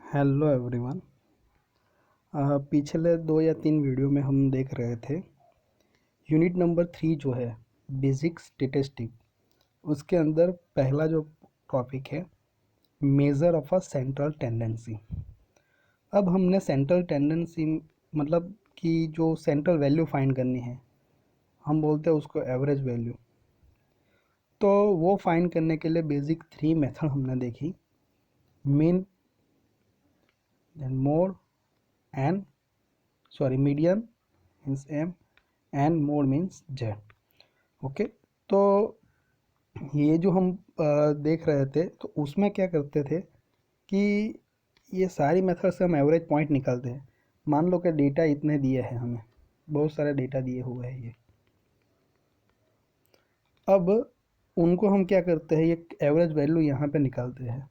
Hello everyone. पिछले 2 या 3 video में हम देख रहे थे यूनिट नंबर 3 जो है बेसिक स्टैटिस्टिक, उसके अंदर पहला जो टॉपिक है measure of a central tendency. अब हमने सेंट्रल टेंडेंसी मतलब कि जो सेंट्रल वैल्यू फाइंड करनी है, हम बोलते हैं उसको एवरेज वैल्यू। तो वो फाइंड करने के लिए बेसिक 3 मेथड हमने देखी, mean, then mode and median means M and mode means Z. Okay, तो ये जो हम देख रहे थे तो उसमें क्या करते थे कि ये सारी मेथड से हम एवरेज पॉइंट निकालते हैं। मान लो कि डेटा इतने दिए हैं, हमें बहुत सारे डेटा दिए हुए हैं ये। अब उनको हम क्या करते हैं, ये एवरेज वैल्यू यहाँ पे निकालते हैं,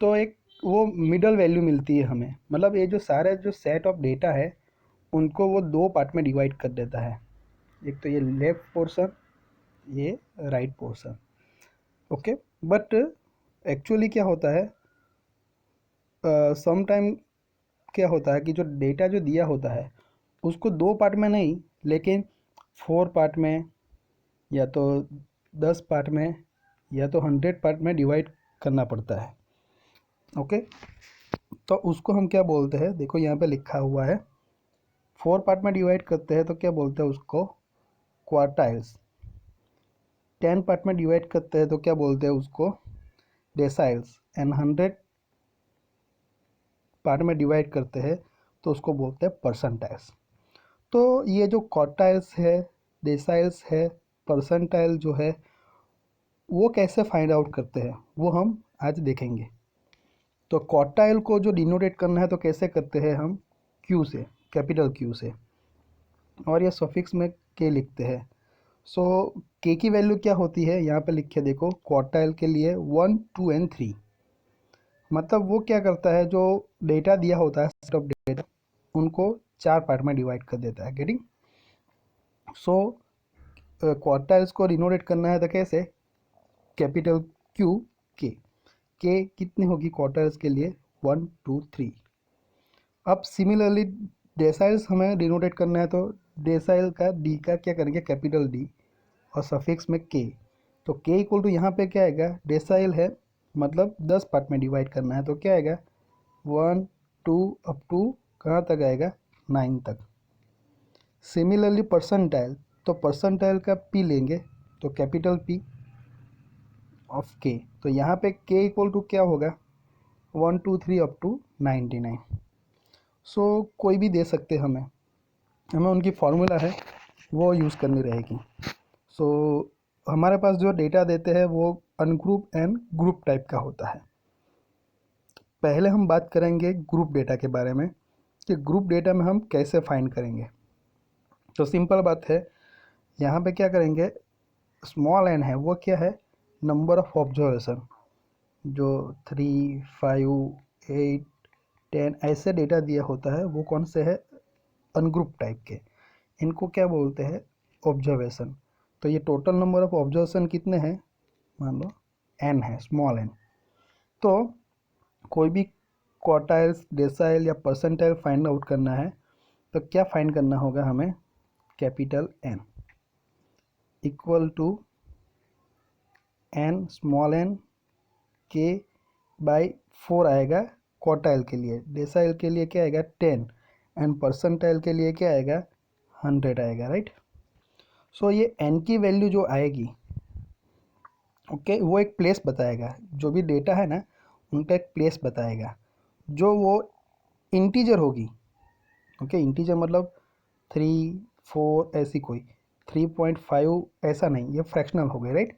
तो एक वो मिडल वैल्यू मिलती है हमें। मतलब ये जो सारे जो सेट ऑफ डेटा है उनको वो 2 पार्ट में डिवाइड कर देता है, एक तो ये लेफ्ट पोर्शन, ये right portion. Okay, but actually क्या होता है, सम टाइम क्या होता है कि जो डेटा जो दिया होता है उसको 2 पार्ट में नहीं, लेकिन 4 पार्ट में, या तो 10 पार्ट में, या तो 100 पार्ट में डिवाइड करना पड़ता है। ओके, तो उसको हम क्या बोलते हैं, देखो यहाँ पे लिखा हुआ है 4 पार्ट में डिवाइड करते हैं तो क्या बोलते हैं उसको, क्वार्टाइल्स। 10 पार्ट में डिवाइड करते हैं तो क्या बोलते हैं उसको, डेसाइल्स। एंड 100 पार्ट में डिवाइड करते हैं तो उसको बोलते हैं परसेंटाइल्स। तो ये जो क्वार्टाइल्स है, डेसाइल्स है, परसेंटाइल जो है, वो कैसे फाइंड आउट करते हैं वो हम आज देखेंगे। तो क्वार्टाइल को जो डिनोटेट करना है तो कैसे करते हैं हम, क्यू से, कैपिटल क्यू से, और ये सफिक्स में के लिखते हैं। सो के की वैल्यू क्या होती है, यहाँ पे लिखे देखो, क्वार्टाइल के लिए 1, 2 एंड 3। मतलब वो क्या करता है, जो डेटा दिया होता है, सेट ऑफ डेटा, उनको 4 पार्ट में डिवाइड कर देता है। गेटिंग? सो क्वार्टाइल्स को डिनोटेट करना है तो कैसे, कैपिटल क्यू के कितनी होगी क्वार्टाइल्स के लिए, 1, 2, 3। अब सिमिलरली डेसाइल्स हमें डिनोटेट करना है तो डेसाइल का डी का क्या करेंगे, कैपिटल डी, और सफिक्स में के। तो के इक्वल टू यहाँ पे क्या आएगा, डेसाइल है मतलब 10 पार्ट में डिवाइड करना है तो क्या आएगा, 1, 2 अप टू कहाँ तक आएगा, 9 तक। सिमिलरली परसेंटाइल, तो परसेंटाइल का पी लेंगे तो कैपिटल पी ऑफ के, तो यहाँ पे के इक्वल टू क्या होगा, 1, 2, 3 अप टू 99। सो कोई भी दे सकते हमें, हमें उनकी फार्मूला है वो यूज़ करनी रहेगी। सो हमारे पास जो डेटा देते हैं वो अनग्रुप एंड ग्रुप टाइप का होता है। पहले हम बात करेंगे ग्रुप डेटा के बारे में कि ग्रुप डेटा में हम कैसे फाइंड करेंगे। तो सिंपल बात है, यहाँ पे क्या करेंगे, स्मॉल एन है वो क्या है, नंबर ऑफ ऑब्जर्वेशन। जो 3, 5, 8, 10 ऐसे डेटा दिया होता है वो कौन से है, अनग्रुप टाइप के। इनको क्या बोलते हैं, ऑब्जर्वेशन। तो ये टोटल नंबर ऑफ ऑब्जर्वेशन कितने हैं, मान लो एन है, स्मॉल एन। तो कोई भी क्वार्टाइल्स, डेसाइल या परसेंटाइल फाइंड आउट करना है तो क्या फाइंड करना होगा हमें, capital N equal to N small N के बाई 4 आएगा क्वार्टाइल के लिए, डेसाइल के लिए क्या आएगा 10, एंड परसेंटाइल के लिए क्या आएगा 100 आएगा, राइट। सो ये एन की वैल्यू जो आएगी, ओके, वो एक प्लेस बताएगा। जो भी डेटा है ना उनका एक प्लेस बताएगा, जो वो इंटीजर होगी। ओके, इंटीजर मतलब 3, 4 ऐसी कोई 3.5 ऐसा नहीं, ये फ्रैक्शनल हो गए, राइट।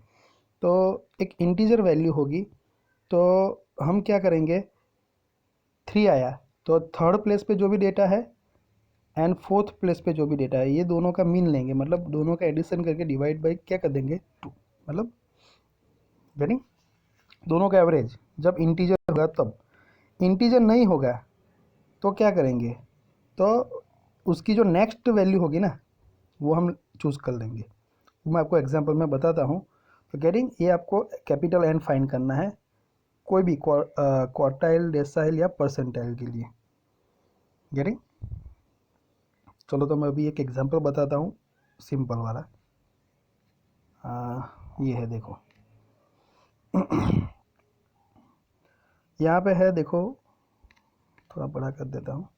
तो एक इंटीजर वैल्यू होगी। तो हम क्या करेंगे, 3 आया तो थर्ड प्लेस पे जो भी डेटा है एंड फोर्थ प्लेस पे जो भी डेटा है, ये दोनों का मीन लेंगे, मतलब दोनों का एडिशन करके डिवाइड बाई क्या कर देंगे, 2। मतलब यानी दोनों का एवरेज, जब इंटीजर होगा तब। इंटीजर नहीं होगा तो क्या करेंगे, तो उसकी जो नेक्स्ट वैल्यू होगी ना वो हम चूज़ कर लेंगे। मैं आपको एग्जांपल में बताता हूँ। तो गेटिंग, ये आपको कैपिटल एन फाइंड करना है कोई भी क्वार्टाइल, डेसाइल या परसेंटाइल के लिए। गेटिंग? चलो तो मैं अभी एक एग्जांपल बताता हूँ, सिंपल वाला। ये है देखो, यहाँ पे है देखो, थोड़ा बड़ा कर देता हूँ।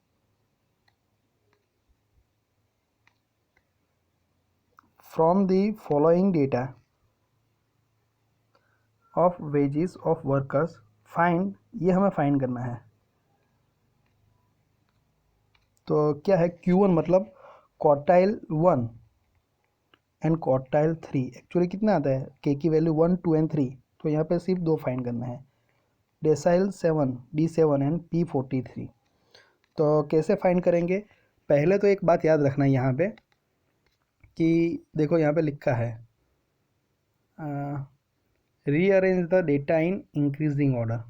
From the following data of wages of workers find, ये हमें फाइंड करना है। तो क्या है Q1 मतलब क्वार्टाइल 1 एंड क्वार्टाइल 3। एक्चुअली कितना आता है, के की वैल्यू 1, 2 एंड 3, तो यहाँ पे सिर्फ 2 फाइंड करना है। Decyl 7, D7 and P43। तो कैसे फाइंड करेंगे, पहले तो एक बात याद रखना है यहाँ पे कि देखो यहाँ पे लिखा है rearrange the data in increasing order.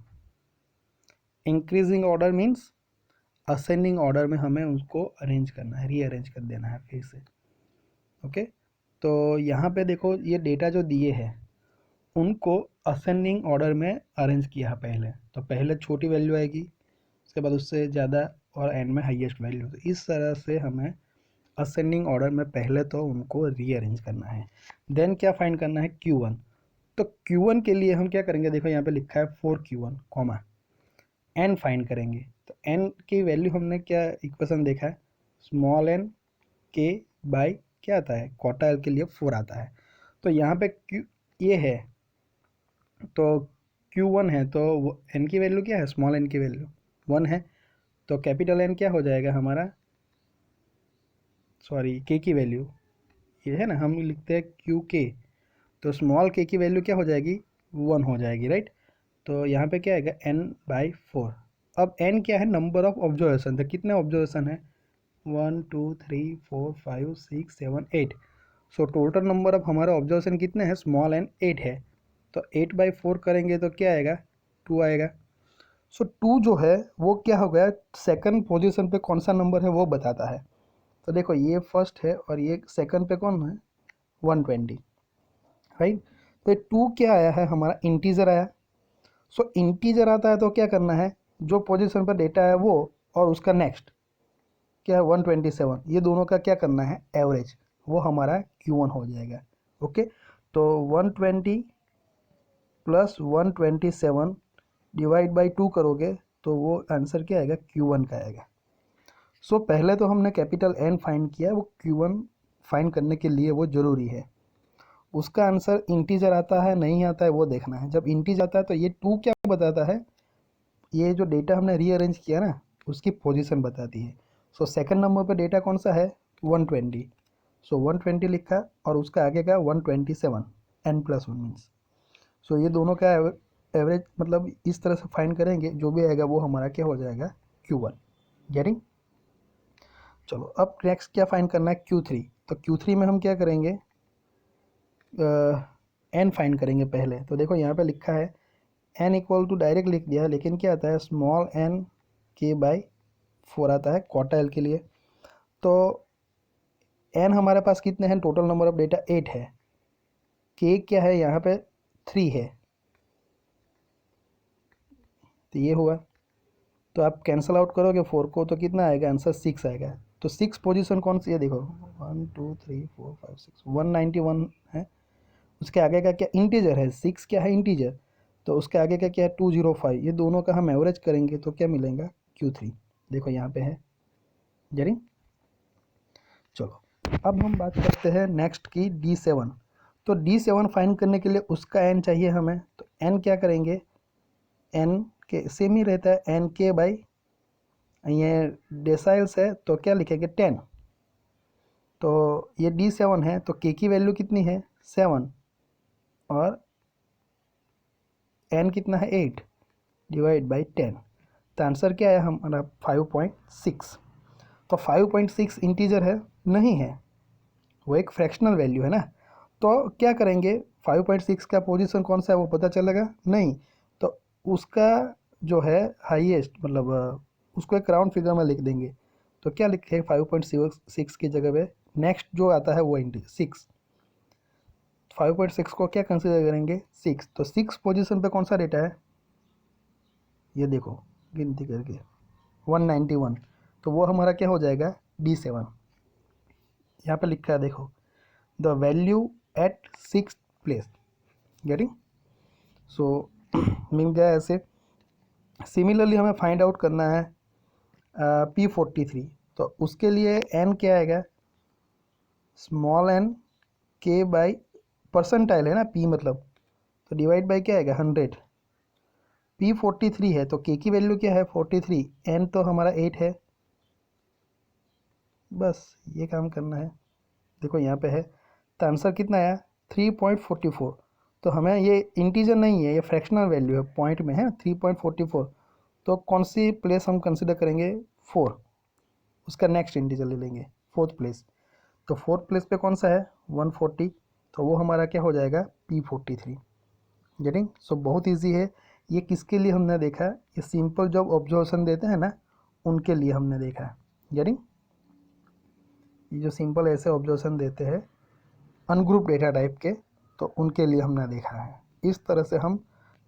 Increasing order means ascending order में हमें उसको अरेंज करना है, रीअरेंज कर देना है फिर से। ओके, तो यहाँ पे देखो ये डेटा जो दिए हैं उनको असेंडिंग ऑर्डर में अरेंज किया है पहले। तो पहले छोटी वैल्यू आएगी, उसके बाद उससे ज़्यादा, और एंड में हाईएस्ट वैल्यू। तो इस तरह से हमें असेंडिंग ऑर्डर में पहले तो उनको रीअरेंज करना है। देन क्या फाइंड करना है, Q1। तो Q1 के लिए हम क्या करेंगे, देखो यहाँ पे लिखा है 4Q1 कॉमा n फाइंड करेंगे। तो n की वैल्यू हमने क्या इक्वेशन देखा है, स्मॉल n k बाई क्या आता है, क्वार्टाइल के लिए 4 आता है। तो यहाँ पे Q ये है, तो Q1 है, तो n की वैल्यू क्या है, स्मॉल n की वैल्यू 1 है। तो कैपिटल N क्या हो जाएगा हमारा, सॉरी k की वैल्यू ये है ना, हम लिखते हैं QK, तो स्मॉल k की वैल्यू क्या हो जाएगी, 1 हो जाएगी, राइट। तो यहाँ पे क्या आएगा n/4। अब n क्या है, नंबर ऑफ ऑब्जर्वेशन। तो कितने ऑब्जर्वेशन है, 1 2 3 4 5 6 7 8। सो टोटल नंबर ऑफ हमारा ऑब्जर्वेशन कितने हैं, स्मॉल n 8 है। तो 8/4 करेंगे तो क्या आएगा, 2 आएगा। सो 2 जो है वो क्या हो गया, सेकंड पोजीशन पे कौन सा नंबर है वो बताता है। तो देखो ये फर्स्ट है और ये सेकंड पे कौन है, 120, राइट। तो 2 क्या आया है हमारा, इंटीजर आया। सो इंटीजर आता है तो क्या करना है, जो पोजीशन पर डेटा है वो और उसका नेक्स्ट क्या है 127, ये दोनों का क्या करना है, एवरेज, वो हमारा Q1 हो जाएगा। ओके, तो 120 प्लस 127 डिवाइड बाई 2 करोगे तो वो आंसर क्या आएगा, Q1 का आएगा। सो पहले तो हमने कैपिटल N फाइंड किया, वो Q1 फाइंड करने के लिए वो ज़रूरी है। उसका आंसर इंटीजर आता है नहीं आता है वो देखना है। जब इंटीजर आता है तो ये 2 क्या बताता है, ये जो डेटा हमने रीअरेंज किया ना उसकी पोजीशन बताती है। सो सेकंड नंबर पे डेटा कौन सा है, 120। सो 120 लिखा और उसका आगे का 127, n+1 मीन्स। सो ये दोनों का एवरेज मतलब इस तरह से फाइंड करेंगे, जो भी आएगा वो हमारा क्या हो जाएगा, Q1। गेटिंग? चलो अब नेक्स्ट क्या फाइंड करना है, Q3। तो Q3 में हम क्या करेंगे, n फाइंड करेंगे पहले। तो देखो यहाँ पे लिखा है n इक्वल टू, डायरेक्ट लिख दिया है, लेकिन क्या आता है, स्मॉल n k/4 आता है क्वार्टाइल के लिए। तो n हमारे पास कितने हैं, टोटल नंबर ऑफ डेटा 8 है, k क्या है यहाँ पे 3 है, तो ये हुआ। तो आप कैंसल आउट करोगे 4 को तो कितना आएगा, आंसर 6 आएगा। तो 6 पोजीशन कौन सी है, देखो 1 2 3 4 5 6, 191 है। उसके आगे का क्या इंटीजर है, 6 क्या है इंटीजर, तो उसके आगे का क्या है 205। ये दोनों का हम एवरेज करेंगे तो क्या मिलेगा, Q3। देखो यहाँ पे है जरी। चलो अब हम बात करते हैं नेक्स्ट की D7। तो D7 फाइंड करने के लिए उसका n चाहिए हमें। तो n क्या करेंगे, n के सेम ही रहता है, n k बाई, ये डेसाइल्स है तो क्या लिखेंगे 10। तो ये D7 है तो k की वैल्यू कितनी है, 7, और n कितना है 8 डिवाइड बाई 10। तो आंसर क्या है हमारा 5.6। तो 5.6 इंटीजर है, नहीं है, वो एक फ्रैक्शनल वैल्यू है ना। तो क्या करेंगे, 5.6 का पोजीशन कौन सा है वो पता चलेगा नहीं, तो उसका जो है हाईएस्ट मतलब उसको एक राउंड फिगर में लिख देंगे। तो क्या लिखे 5.6 की जगह पे नेक्स्ट जो आता है वो इंटीजर 6। 5.6 को क्या कंसिडर करेंगे, 6। तो 6 पोजीशन पे कौन सा डेटा है, ये देखो गिनती करके 191, तो वो हमारा क्या हो जाएगा D7। यहाँ पे लिखा है देखो the value at 6th place, getting. So मिल गया ऐसे। सिमिलरली हमें फाइंड आउट करना है P43, तो उसके लिए n क्या आएगा, small n k by percentile है ना p मतलब, तो डिवाइड बाई क्या आएगा 100। P43 है तो k की वैल्यू क्या है 43, n तो हमारा 8 है। बस ये काम करना है। देखो यहाँ पे है तो आंसर कितना आया 3.44। तो हमें ये इंटीजर नहीं है, ये फ्रैक्शनल वैल्यू है, पॉइंट में है 3.44। तो कौन सी प्लेस हम कंसिडर करेंगे 4, उसका नेक्स्ट इंटीजर ले लेंगे 4th प्लेस। तो 4th प्लेस पे कौन सा है 140, तो वो हमारा क्या हो जाएगा P43, गेटिंग। सो बहुत इजी है। ये किसके लिए हमने देखा, ये सिंपल जब ऑब्जर्वेशन देते हैं ना उनके लिए हमने देखा है, गेटिंग। ये जो सिंपल ऐसे ऑब्जर्वेशन देते हैं अनग्रुप डेटा टाइप के, तो उनके लिए हमने देखा है। इस तरह से हम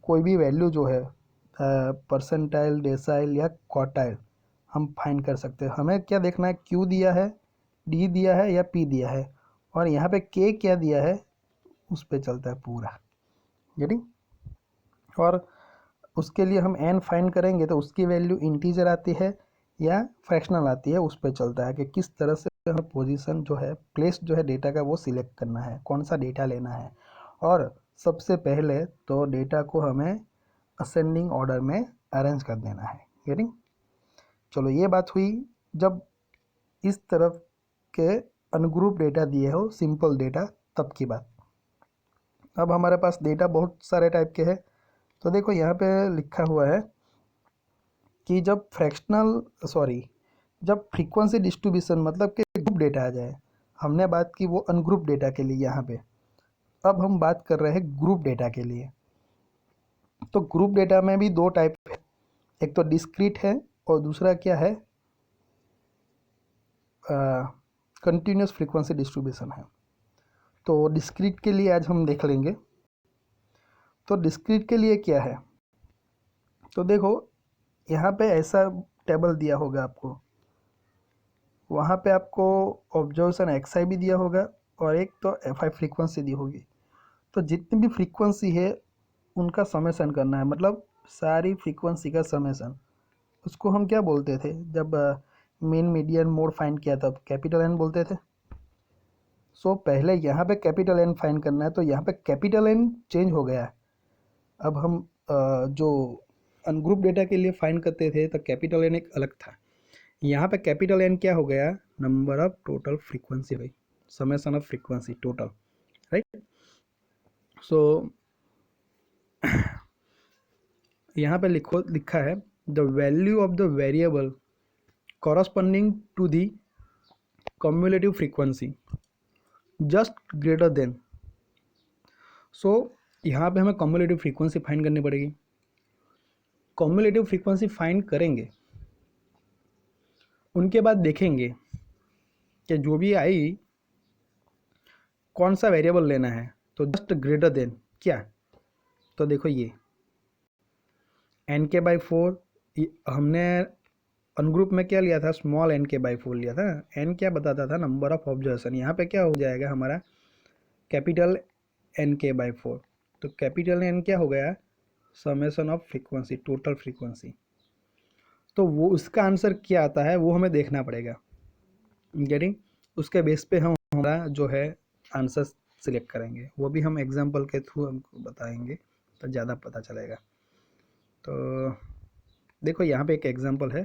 कोई भी वैल्यू जो है परसेंटाइल, डेसाइल या क्वार्टाइल हम फाइंड कर सकते हैं। हमें क्या देखना है, क्यू दिया है, डी दिया है या पी दिया है, और यहाँ पे के क्या दिया है उस पर चलता है पूरा, गेटिंग। और उसके लिए हम एन फाइंड करेंगे तो उसकी वैल्यू इंटीजर आती है या फ्रैक्शनल आती है, उस पर चलता है कि किस तरह से हमें पोजीशन जो है, प्लेस जो है डेटा का वो सिलेक्ट करना है, कौन सा डेटा लेना है। और सबसे पहले तो डेटा को हमें असेंडिंग ऑर्डर में अरेंज कर देना है, गेटिंग। चलो ये बात हुई जब इस तरफ के अनग्रुप डेटा दिए हो, सिंपल डेटा, तब की बात। अब हमारे पास डेटा बहुत सारे टाइप के हैं। तो देखो यहाँ पे लिखा हुआ है कि जब जब फ्रीक्वेंसी डिस्ट्रीब्यूशन मतलब कि ग्रुप डेटा आ जाए, हमने बात की वो अनग्रुप डेटा के लिए यहाँ पे, अब हम बात कर रहे हैं ग्रुप डेटा के लिए। तो ग्रुप डेटा में भी दो टाइप है, एक तो डिस्क्रीट है और दूसरा क्या है कंटिन्यूस फ्रीक्वेंसी डिस्ट्रीब्यूशन है। तो डिस्क्रीट के लिए आज हम देख लेंगे। तो डिस्क्रीट के लिए क्या है, तो देखो यहाँ पे ऐसा टेबल दिया होगा आपको, वहाँ पे आपको ऑब्जर्वेशन एक्स आई भी दिया होगा और एक तो एफ आई फ्रीक्वेंसी दी होगी। तो जितनी भी फ्रीक्वेंसी है उनका समेसन करना है, मतलब सारी फ्रीक्वेंसी का समेसन। उसको हम क्या बोलते थे जब मीन मीडियन मोड फाइंड किया तब कैपिटल एन बोलते थे। सो पहले यहाँ पे कैपिटल एन फाइंड करना है, तो यहाँ पे कैपिटल एन चेंज हो गया है। अब हम जो अनग्रुप डेटा के लिए फाइंड करते थे तो कैपिटल एन एक अलग था, यहाँ पे कैपिटल एन क्या हो गया, नंबर ऑफ टोटल फ्रीक्वेंसी भाई, summation of frequency total, right. So यहाँ पे लिखा है the value of the variable corresponding to the cumulative frequency just greater than. So यहाँ पे हमें कम्युलेटिव फ्रीक्वेंसी फाइंड करनी पड़ेगी। कम्युलेटिव फ्रीक्वेंसी फाइंड करेंगे, उनके बाद देखेंगे कि जो भी आई कौन सा वेरिएबल लेना है, तो जस्ट ग्रेटर देन क्या, तो देखो ये n/4 हमने अनग्रुप में क्या लिया था, स्मॉल n/4 लिया था। n क्या बताता था, नंबर ऑफ ऑब्जर्वेशन। यहाँ पे क्या हो जाएगा हमारा कैपिटल n/4, तो कैपिटल n क्या हो गया, summation of frequency, total frequency. तो वो उसका आंसर क्या आता है वो हमें देखना पड़ेगा, गेटिंग। उसके बेस पे हम हमारा जो है आंसर सिलेक्ट करेंगे, वो भी हम एग्जांपल के थ्रू हमको बताएंगे तो ज़्यादा पता चलेगा। तो देखो यहाँ पे एक एग्जांपल है,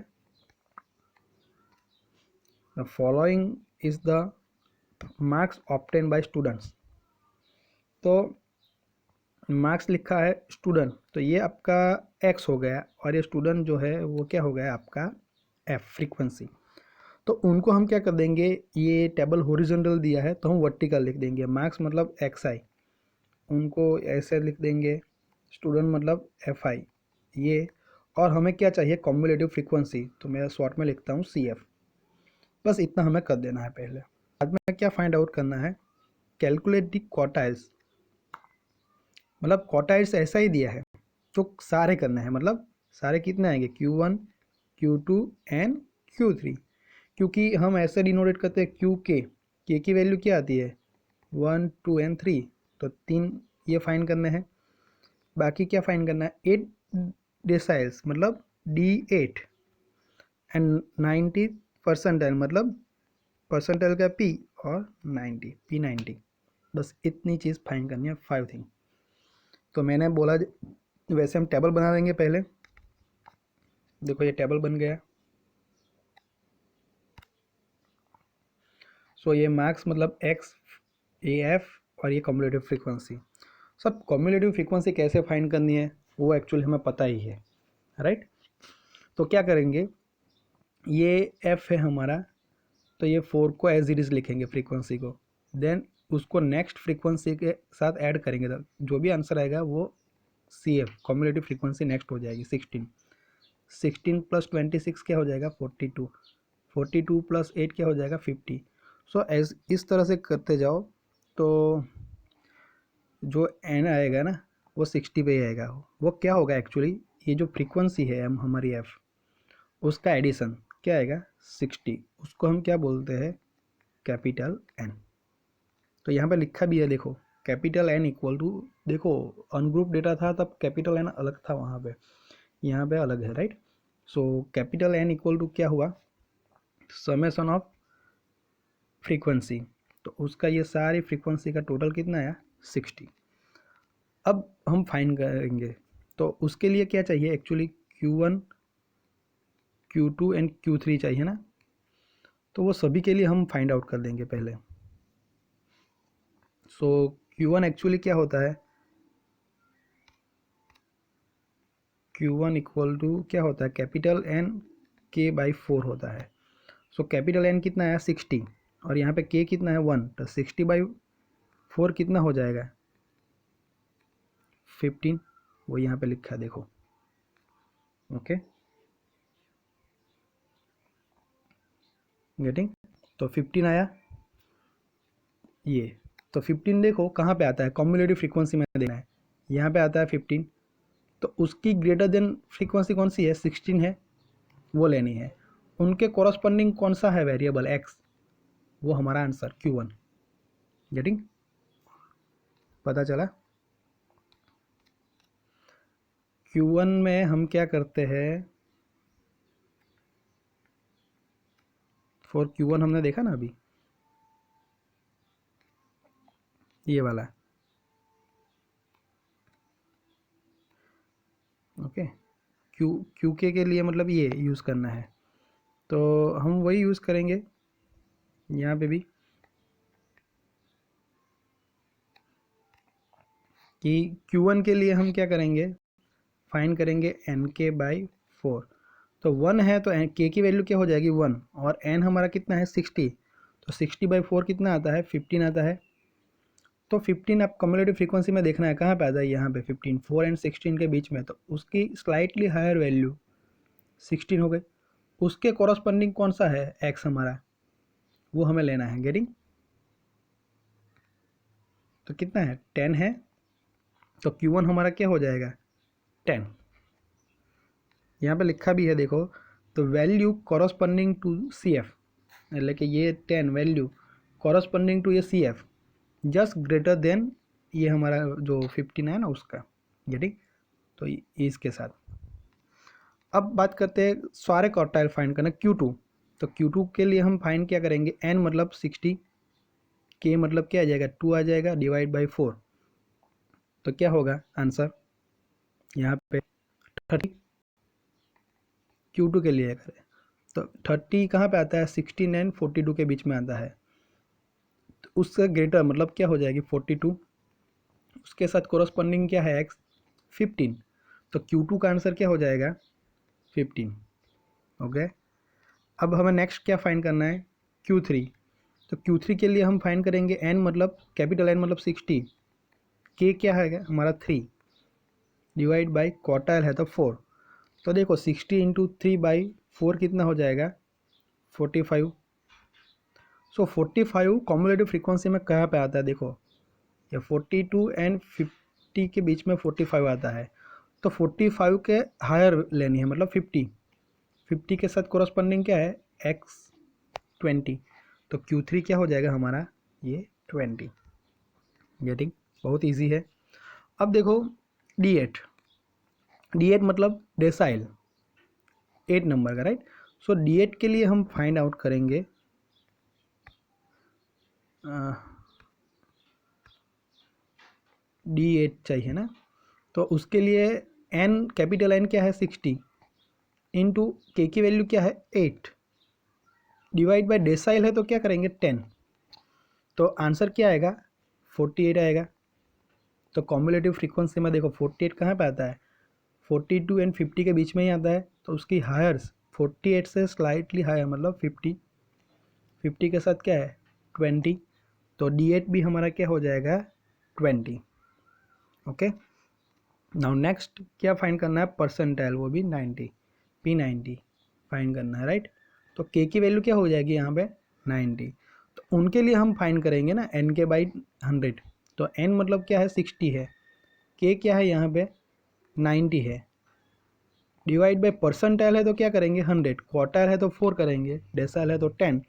the following is the marks obtain bye students. तो मार्क्स लिखा है स्टूडेंट, तो ये आपका एक्स हो गया और ये स्टूडेंट जो है वो क्या हो गया आपका एफ फ्रीक्वेंसी। तो उनको हम क्या कर देंगे, ये टेबल हॉरिजॉन्टल दिया है तो हम वर्टिकल लिख देंगे, मार्क्स मतलब एक्स आई, उनको ऐसे लिख देंगे, स्टूडेंट मतलब एफ आई ये। और हमें क्या चाहिए कॉम्युलेटिव फ्रीक्वेंसी, तो मैं शॉर्ट में लिखता हूँ सी एफ। बस इतना हमें कर देना है पहले। बाद में क्या फाइंड आउट करना है, कैलकुलेट दी क्वार्टाइल्स, मतलब क्वार्टाइल्स ऐसा ही दिया है तो सारे करने हैं, मतलब सारे कितने आएंगे, Q1 Q2 एंड Q3, क्योंकि हम ऐसे डिनोटेट करते हैं के की वैल्यू क्या आती है 1 2 एंड 3, तो 3 ये फाइंड करने हैं। बाकी क्या फाइंड करना है 8 डेसाइल्स मतलब D8 एंड 90 परसेंटाइल मतलब परसेंटाइल का P और 90 P90, बस इतनी चीज़ फाइंड करनी है 5 थिंग। तो मैंने बोला वैसे हम टेबल बना देंगे पहले। देखो ये टेबल बन गया। सो ये मार्क्स मतलब एक्स ए एफ और ये कम्युलेटिव फ्रीक्वेंसी। सब कम्युलेटिव फ्रीक्वेंसी कैसे फाइंड करनी है वो एक्चुअली हमें पता ही है, राइट। तो क्या करेंगे, ये एफ है हमारा, तो ये 4 को एज इट इज़ लिखेंगे फ्रीक्वेंसी को, देन उसको नेक्स्ट फ्रीक्वेंसी के साथ ऐड करेंगे, तो जो भी आंसर आएगा वो C F cumulative frequency next हो जाएगी 16 प्लस 26 क्या हो जाएगा 42 प्लस 8 क्या हो जाएगा 50। सो एज इस तरह से करते जाओ तो जो एन आएगा ना वो 60 पे ही आएगा। वो क्या होगा एक्चुअली, ये जो फ्रीक्वेंसी है हमारी एफ, उसका एडिशन क्या आएगा 60, उसको हम क्या बोलते हैं कैपिटल एन। तो यहाँ पे लिखा भी है देखो, कैपिटल एन इक्वल टू, देखो अनग्रुप डेटा था तब कैपिटल एन अलग था वहाँ पे, यहाँ पे अलग है, right. So capital N equal to क्या हुआ समेशन ऑफ फ्रीक्वेंसी, तो उसका ये सारी फ्रीक्वेंसी का टोटल कितना आया 60। अब हम फाइंड करेंगे तो उसके लिए क्या चाहिए actually Q1 Q2 and Q3 चाहिए ना, तो वो सभी के लिए हम फाइंड आउट कर देंगे पहले। सो Q1 एक्चुअली क्या होता है, Q1 इक्वल टू क्या होता है कैपिटल एन के बाई 4 होता है। सो कैपिटल एन कितना है 60 और यहाँ पे के कितना है 1, तो 60/4 कितना हो जाएगा 15, वो यहाँ पे लिखा है देखो, ओके गेटिंग। तो 15 आया ये, तो 15 देखो कहाँ पे आता है कम्युलेटिव फ्रीक्वेंसी में देना है, यहाँ पे आता है 15, तो उसकी ग्रेटर देन फ्रीक्वेंसी कौन सी है 16 है, वो लेनी है। उनके कॉरस्पॉन्डिंग कौन सा है वेरिएबल एक्स, वो हमारा आंसर Q1। गेटिंग, पता चला। Q1 में हम क्या करते हैं, फॉर Q1 हमने देखा ना अभी ये वाला, ओके क्यू के लिए मतलब ये यूज़ करना है, तो हम वही यूज़ करेंगे यहाँ पे भी कि Q1 के लिए हम क्या करेंगे फाइंड करेंगे एन के बाई 4, तो 1 है तो के की वैल्यू क्या हो जाएगी 1 और एन हमारा कितना है 60, तो 60/4 कितना आता है 15 आता है। तो 15 आप कम्युलेटिव फ्रीक्वेंसी में देखना है कहाँ पे आता है, यहाँ पे 15 4 एंड 16 के बीच में, तो उसकी स्लाइटली हायर वैल्यू 16 हो गई, उसके कॉरस्पॉन्डिंग कौन सा है एक्स हमारा, वो हमें लेना है। गेटिंग, तो कितना है 10 है, तो Q1 हमारा क्या हो जाएगा 10, यहाँ पे लिखा भी है देखो, तो वैल्यू कॉरस्पॉन्डिंग टू CF, मतलब कि ये 10 वैल्यू कॉरस्पॉन्डिंग टू ये CF जस्ट ग्रेटर देन ये हमारा जो 15 है ना उसका। गेटिंग, तो इसके साथ अब बात करते हैं सारे क्वार्टाइल फाइंड करना Q2, तो Q2 के लिए हम फाइंड क्या करेंगे n मतलब 60, k मतलब क्या आ जाएगा 2 आ जाएगा डिवाइड बाई 4, तो क्या होगा आंसर यहाँ पे 30। Q2 के लिए करें तो 30 कहाँ पे आता है 16 एंड 42 के बीच में आता है, तो उससे ग्रेटर मतलब क्या हो जाएगी 42, उसके साथ कोरस्पॉन्डिंग क्या है x 15, तो Q2 का आंसर क्या हो जाएगा 15। ओके, अब हमें नेक्स्ट क्या फाइंड करना है Q3, तो Q3 के लिए हम फाइंड करेंगे n मतलब कैपिटल N मतलब 60, k क्या है हमारा 3 डिवाइड बाई क्वार्टाइल है तो 4, तो देखो 60 इंटू 3/4 कितना हो जाएगा 45। सो 45 कॉम्युलेटिव फ्रीक्वेंसी में कहाँ पे आता है देखो, ये 42 एंड 50 के बीच में 45 आता है, तो 45 के हायर लेनी है, मतलब 50 के साथ कोरस्पॉन्डिंग क्या है x 20, तो Q3 क्या हो जाएगा हमारा ये 20। गेटिंग, बहुत इजी है। अब देखो D8 मतलब डेसाइल 8 नंबर का, राइट। सो D8 के लिए हम फाइंड आउट करेंगे D8 चाहिए ना, तो उसके लिए n कैपिटल N क्या है 60 इंटू के की वैल्यू क्या है 8 डिवाइड बाय डेसाइल है तो क्या करेंगे 10, तो आंसर क्या आएगा 48 आएगा। तो कॉम्युलेटिव फ्रीक्वेंसी में देखो 48 कहाँ पे आता है, 42 एंड 50 के बीच में ही आता है, तो उसकी हायर्स 48 से स्लाइटली हायर मतलब 50 के साथ क्या है 20, तो D8 भी हमारा क्या हो जाएगा 20। ओके, नाउ नेक्स्ट क्या फाइंड करना है परसेंटाइल, वो भी 90, P90 फाइंड करना है, राइट। तो K की वैल्यू क्या हो जाएगी यहाँ पे 90, तो उनके लिए हम फाइंड करेंगे ना N के बाई 100, तो N मतलब क्या है 60 है, K क्या है यहाँ पे 90 है, डिवाइड बाई परसेंटाइल है तो क्या करेंगे 100, क्वार्टाइल है तो 4 करेंगे, डेसाइल है तो 10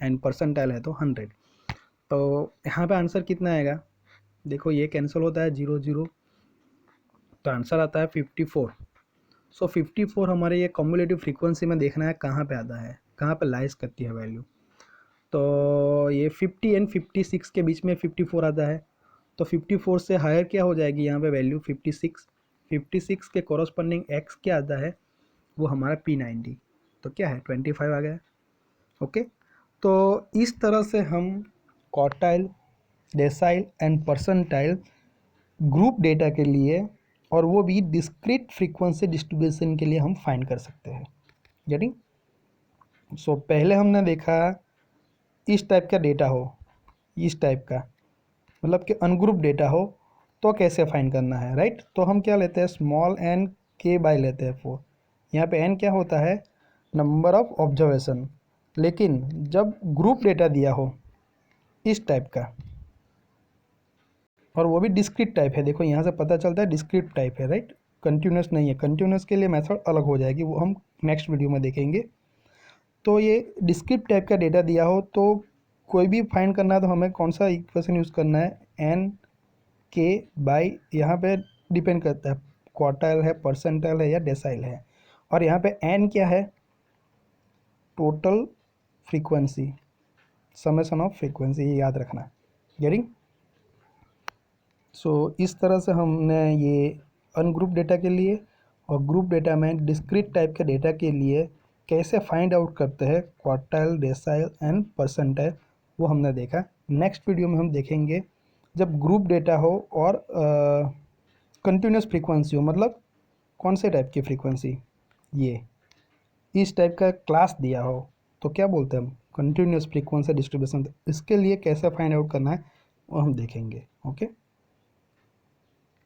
एंड परसेंटाइल है तो 100। तो यहाँ पे आंसर कितना आएगा, देखो ये कैंसिल होता है 0 0, तो आंसर आता है 54। सो 54 हमारे ये कॉम्युलेटिव फ्रीक्वेंसी में देखना है कहाँ पे आता है, कहाँ पे लाइज करती है वैल्यू। तो ये 50 एंड 56 के बीच में 54 आता है, तो 54 से हायर क्या हो जाएगी यहाँ पे वैल्यू 56 के कॉरस्पॉन्डिंग x क्या आता है वो हमारा P90, तो क्या है 25 आ गया। ओके, तो इस तरह से हम quartile, decyl and percentile group data के लिए, और वो भी डिस्क्रीट फ्रीक्वेंसी डिस्ट्रीब्यूशन के लिए हम फाइंड कर सकते हैं। गेटिंग, सो पहले हमने देखा इस टाइप का डेटा हो, इस टाइप का मतलब कि अनग्रुप डेटा हो तो कैसे फाइंड करना है, राइट। तो हम क्या लेते हैं स्मॉल n k बाय लेते हैं 4, यहाँ पे n क्या होता है नंबर ऑफ ऑब्जर्वेशन। लेकिन जब ग्रुप डेटा दिया हो इस टाइप का, और वो भी डिस्क्रीट टाइप है, देखो यहाँ से पता चलता है डिस्क्रीट टाइप है, राइट, कंटिन्यूस नहीं है। कंटिन्यूस के लिए मेथड अलग हो जाएगी, वो हम नेक्स्ट वीडियो में देखेंगे। तो ये डिस्क्रीट टाइप का डेटा दिया हो तो कोई भी फाइंड करना है तो हमें कौन सा इक्वेशन यूज़ करना है एन के बाई, यहाँ पे डिपेंड करता है क्वार्टाइल है, परसेंटाइल है या डेसाइल है। और यहाँ पे एन क्या है total frequency, summation of frequency, ये याद रखना। गेटिंग, सो इस तरह से हमने ये अनग्रुप डेटा के लिए और ग्रुप डेटा में डिस्क्रीट टाइप के डेटा के लिए कैसे फाइंड आउट करते हैं क्वार्टाइल, डेसाइल एंड परसेंटाइल, वो हमने देखा। नेक्स्ट वीडियो में हम देखेंगे जब ग्रुप डेटा हो और कंटिन्यूस फ्रीक्वेंसी हो, मतलब कौन से टाइप की फ्रीक्वेंसी, ये इस टाइप का क्लास दिया हो तो क्या बोलते हैं हम कंटिन्यूस फ्रीक्वेंसी डिस्ट्रीब्यूशन। इसके लिए कैसे फाइंड आउट करना है वो हम देखेंगे। ओके।